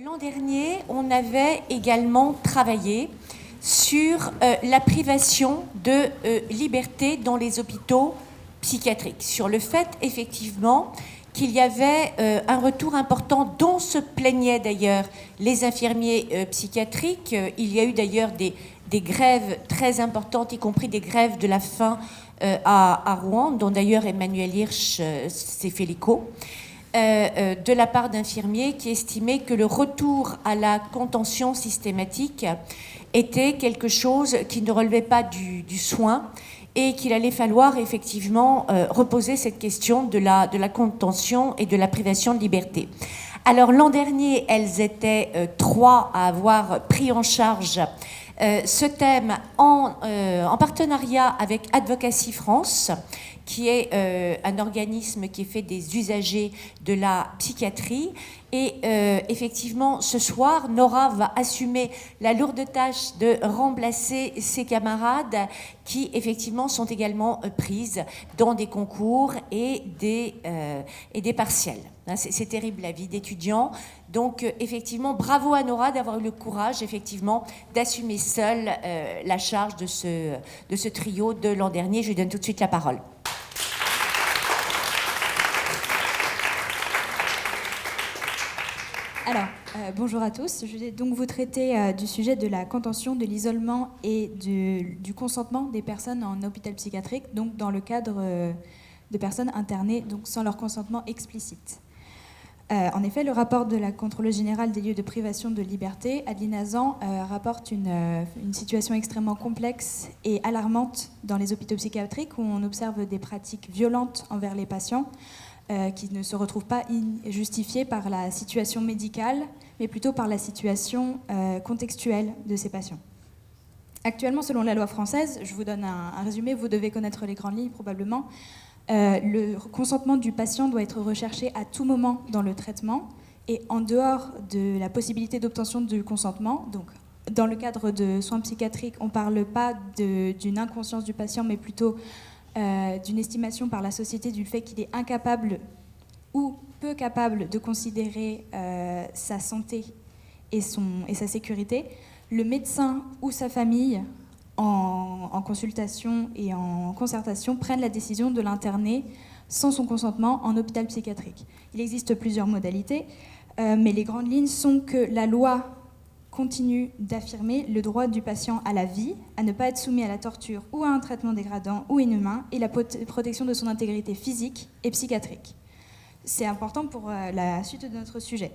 L'an dernier, on avait également travaillé sur la privation de liberté dans les hôpitaux psychiatriques, sur le fait effectivement qu'il y avait un retour important dont se plaignaient d'ailleurs les infirmiers psychiatriques. Il y a eu d'ailleurs des grèves très importantes, y compris des grèves de la faim à Rouen, dont d'ailleurs Emmanuel Hirsch s'est fait l'écho. De la part d'infirmiers qui estimaient que le retour à la contention systématique était quelque chose qui ne relevait pas du soin et qu'il allait falloir effectivement reposer cette question de la contention et de la privation de liberté. Alors l'an dernier, elles étaient 3 à avoir pris en charge ce thème en partenariat avec Advocacy France, qui est un organisme qui est fait des usagers de la psychiatrie. Et effectivement, ce soir, Nora va assumer la lourde tâche de remplacer ses camarades qui, effectivement, sont également prises dans des concours et des partiels. C'est terrible, la vie d'étudiant. Donc, effectivement, bravo à Nora d'avoir eu le courage, effectivement, d'assumer seule la charge de ce trio de l'an dernier. Je lui donne tout de suite la parole. Alors, bonjour à tous. Je vais donc vous traiter du sujet de la contention, de l'isolement et du consentement des personnes en hôpital psychiatrique, donc dans le cadre de personnes internées donc sans leur consentement explicite. En effet, le rapport de la Contrôleuse générale des lieux de privation de liberté, Adeline Hazan, rapporte une situation extrêmement complexe et alarmante dans les hôpitaux psychiatriques où on observe des pratiques violentes envers les patients, qui ne se retrouvent pas justifiées par la situation médicale, mais plutôt par la situation contextuelle de ces patients. Actuellement, selon la loi française, je vous donne un résumé, vous devez connaître les grandes lignes probablement, le consentement du patient doit être recherché à tout moment dans le traitement et en dehors de la possibilité d'obtention du consentement. Donc, dans le cadre de soins psychiatriques, on ne parle pas d'une inconscience du patient, mais plutôt d'une estimation par la société du fait qu'il est incapable ou peu capable de considérer sa santé et sa sécurité. Le médecin ou sa famille, en consultation et en concertation, prennent la décision de l'interner sans son consentement en hôpital psychiatrique. Il existe plusieurs modalités, mais les grandes lignes sont que la loi continue d'affirmer le droit du patient à la vie, à ne pas être soumis à la torture ou à un traitement dégradant ou inhumain, et la protection de son intégrité physique et psychiatrique. C'est important pour la suite de notre sujet.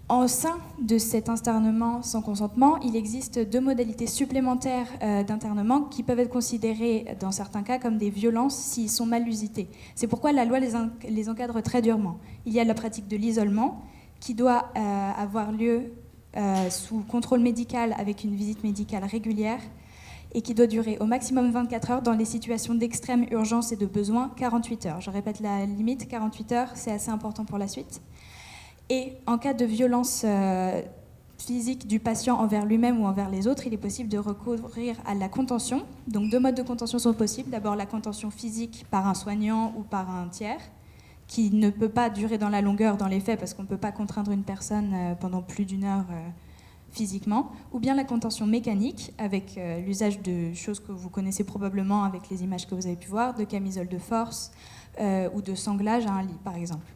En sein de cet internement sans consentement, il existe 2 modalités supplémentaires d'internement qui peuvent être considérées dans certains cas comme des violences s'ils sont mal usités. C'est pourquoi la loi les encadre très durement. Il y a la pratique de l'isolement, qui doit avoir lieu sous contrôle médical avec une visite médicale régulière et qui doit durer au maximum 24 heures dans les situations d'extrême urgence et de besoin, 48 heures. Je répète la limite, 48 heures, c'est assez important pour la suite. Et en cas de violence physique du patient envers lui-même ou envers les autres, il est possible de recourir à la contention. Donc 2 modes de contention sont possibles. D'abord la contention physique par un soignant ou par un tiers, qui ne peut pas durer dans la longueur dans les faits parce qu'on ne peut pas contraindre une personne pendant plus d'1 heure physiquement, ou bien la contention mécanique avec l'usage de choses que vous connaissez probablement avec les images que vous avez pu voir, de camisoles de force ou de sanglage à un lit par exemple.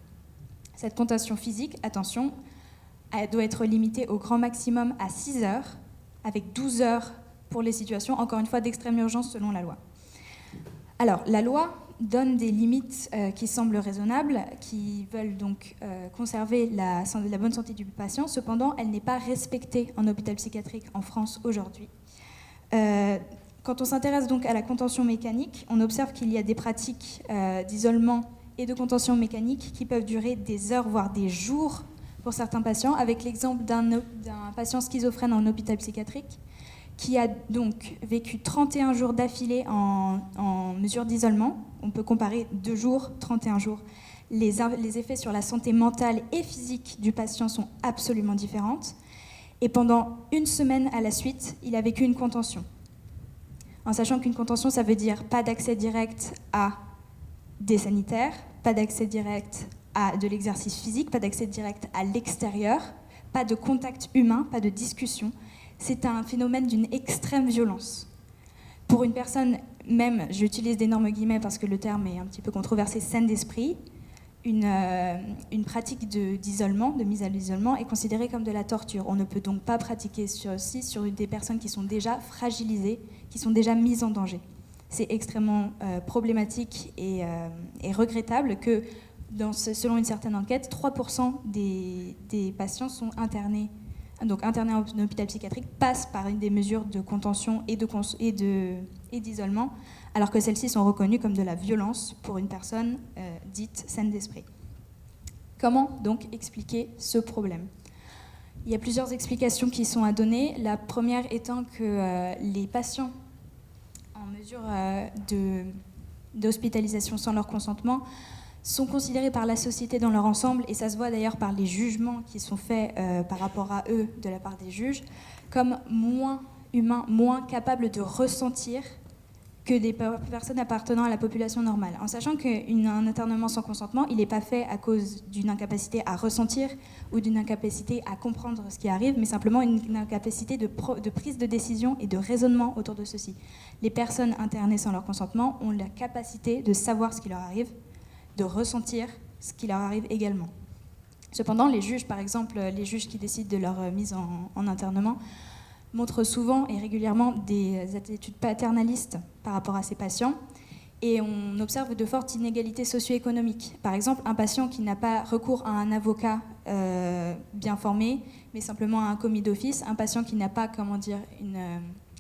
Cette contention physique, attention, elle doit être limitée au grand maximum à 6 heures, avec 12 heures pour les situations, encore une fois, d'extrême urgence selon la loi. Alors, la loi donne des limites qui semblent raisonnables, qui veulent donc conserver la bonne santé du patient. Cependant, elle n'est pas respectée en hôpital psychiatrique en France aujourd'hui. Quand on s'intéresse donc à la contention mécanique, on observe qu'il y a des pratiques d'isolement et de contention mécanique qui peuvent durer des heures, voire des jours pour certains patients, avec l'exemple d'un patient schizophrène en hôpital psychiatrique qui a donc vécu 31 jours d'affilée en mesure d'isolement. On peut comparer 2 jours, 31 jours. Les effets sur la santé mentale et physique du patient sont absolument différentes. Et pendant 1 semaine à la suite, il a vécu une contention. En sachant qu'une contention, ça veut dire pas d'accès direct à des sanitaires, pas d'accès direct à de l'exercice physique, pas d'accès direct à l'extérieur, pas de contact humain, pas de discussion. C'est un phénomène d'une extrême violence. Pour une personne, même, j'utilise d'énormes guillemets parce que le terme est un petit peu controversé, saine d'esprit, une pratique d'isolement, de mise à l'isolement, est considérée comme de la torture. On ne peut donc pas pratiquer sur des personnes qui sont déjà fragilisées, qui sont déjà mises en danger. C'est extrêmement problématique et regrettable que, selon une certaine enquête, 3% des patients sont internés. Donc internés en hôpital psychiatrique passent par des mesures de contention et d'isolement, alors que celles-ci sont reconnues comme de la violence pour une personne dite saine d'esprit. Comment donc expliquer ce problème ? Il y a plusieurs explications qui sont à donner. La première étant que les patients en mesure d'hospitalisation sans leur consentement sont considérés par la société dans leur ensemble, et ça se voit d'ailleurs par les jugements qui sont faits par rapport à eux de la part des juges, comme moins humains, moins capables de ressentir que des personnes appartenant à la population normale. En sachant qu'un internement sans consentement, il n'est pas fait à cause d'une incapacité à ressentir ou d'une incapacité à comprendre ce qui arrive, mais simplement une incapacité de prise de décision et de raisonnement autour de ceci. Les personnes internées sans leur consentement ont la capacité de savoir ce qui leur arrive, de ressentir ce qui leur arrive également. Cependant, les juges, par exemple, les juges qui décident de leur mise en internement, montrent souvent et régulièrement des attitudes paternalistes par rapport à ces patients, et on observe de fortes inégalités socio-économiques. Par exemple, un patient qui n'a pas recours à un avocat bien formé, mais simplement à un commis d'office, un patient qui n'a pas,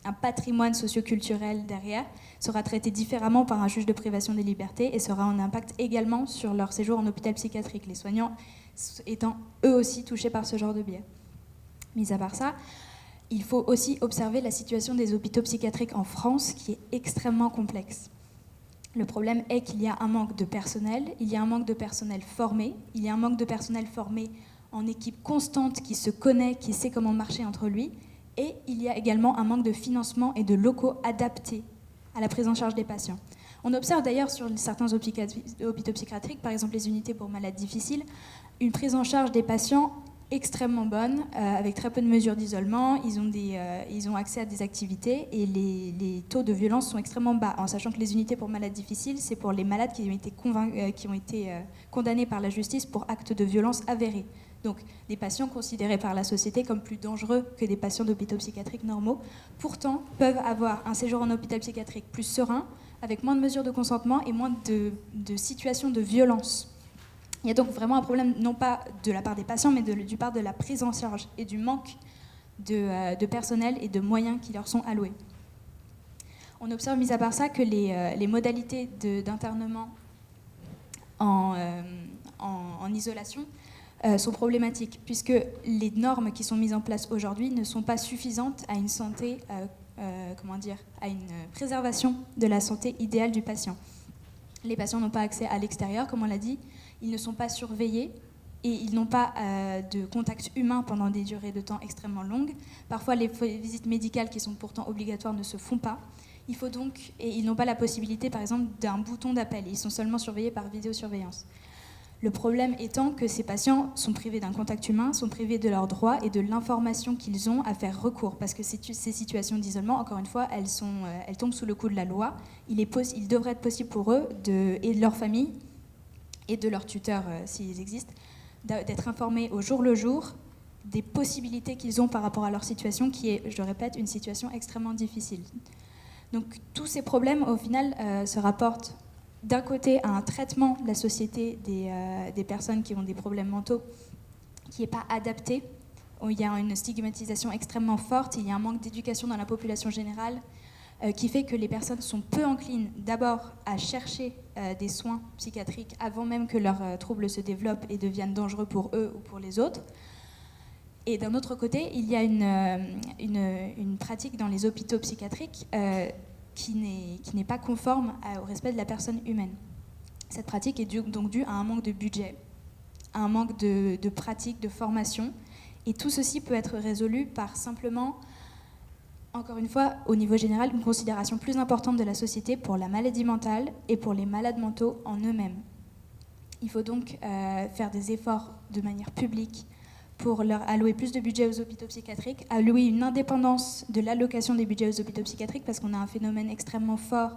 un patrimoine socio-culturel derrière, sera traité différemment par un juge de privation des libertés et sera un impact également sur leur séjour en hôpital psychiatrique, les soignants étant eux aussi touchés par ce genre de biais. Mis à part ça, il faut aussi observer la situation des hôpitaux psychiatriques en France, qui est extrêmement complexe. Le problème est qu'il y a un manque de personnel, il y a un manque de personnel formé, il y a un manque de personnel formé en équipe constante qui se connaît, qui sait comment marcher entre lui, et il y a également un manque de financement et de locaux adaptés à la prise en charge des patients. On observe d'ailleurs sur certains hôpitaux psychiatriques, par exemple les unités pour malades difficiles, une prise en charge des patients extrêmement bonne, avec très peu de mesures d'isolement. Ils ont accès à des activités et les taux de violence sont extrêmement bas, en sachant que les unités pour malades difficiles, c'est pour les malades qui ont été condamnés par la justice pour actes de violence avérés. Donc des patients considérés par la société comme plus dangereux que des patients d'hôpitaux psychiatriques normaux, pourtant peuvent avoir un séjour en hôpital psychiatrique plus serein, avec moins de mesures de consentement et moins de situations de violence. Il y a donc vraiment un problème, non pas de la part des patients, mais du part de la prise en charge et du manque de personnel et de moyens qui leur sont alloués. On observe, mis à part ça, que les modalités d'internement en isolation sont problématiques, puisque les normes qui sont mises en place aujourd'hui ne sont pas suffisantes à une santé, à une préservation de la santé idéale du patient. Les patients n'ont pas accès à l'extérieur, comme on l'a dit, ils ne sont pas surveillés et ils n'ont pas de contact humain pendant des durées de temps extrêmement longues. Parfois, les visites médicales qui sont pourtant obligatoires ne se font pas. Ils n'ont pas la possibilité, par exemple, d'un bouton d'appel. Ils sont seulement surveillés par vidéosurveillance. Le problème étant que ces patients sont privés d'un contact humain, sont privés de leurs droits et de l'information qu'ils ont à faire recours. Parce que ces situations d'isolement, encore une fois, elles tombent sous le coup de la loi. Il devrait être possible pour eux et de leur famille et de leurs tuteurs, s'ils existent, d'être informés au jour le jour des possibilités qu'ils ont par rapport à leur situation, qui est, je le répète, une situation extrêmement difficile. Donc tous ces problèmes, au final, se rapportent d'un côté à un traitement de la société des personnes qui ont des problèmes mentaux qui n'est pas adapté. Il y a une stigmatisation extrêmement forte, il y a un manque d'éducation dans la population générale qui fait que les personnes sont peu enclines d'abord à chercher des soins psychiatriques avant même que leurs troubles se développent et deviennent dangereux pour eux ou pour les autres. Et d'un autre côté, il y a une pratique dans les hôpitaux psychiatriques qui n'est pas conforme au respect de la personne humaine. Cette pratique est donc due à un manque de budget, à un manque de pratique, de formation. Et tout ceci peut être résolu par simplement, encore une fois, au niveau général, une considération plus importante de la société pour la maladie mentale et pour les malades mentaux en eux-mêmes. Il faut donc faire des efforts de manière publique pour leur allouer plus de budget aux hôpitaux psychiatriques, allouer une indépendance de l'allocation des budgets aux hôpitaux psychiatriques, parce qu'on a un phénomène extrêmement fort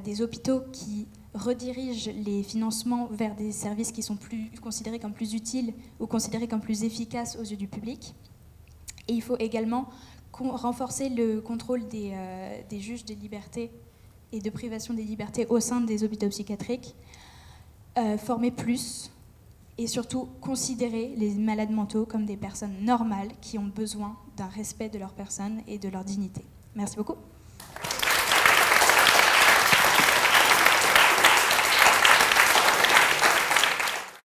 des hôpitaux qui redirigent les financements vers des services qui sont considérés comme plus utiles ou considérés comme plus efficaces aux yeux du public. Et il faut également renforcer le contrôle des juges des libertés et de privation des libertés au sein des hôpitaux psychiatriques, former plus et surtout considérer les malades mentaux comme des personnes normales qui ont besoin d'un respect de leur personne et de leur dignité. Merci beaucoup.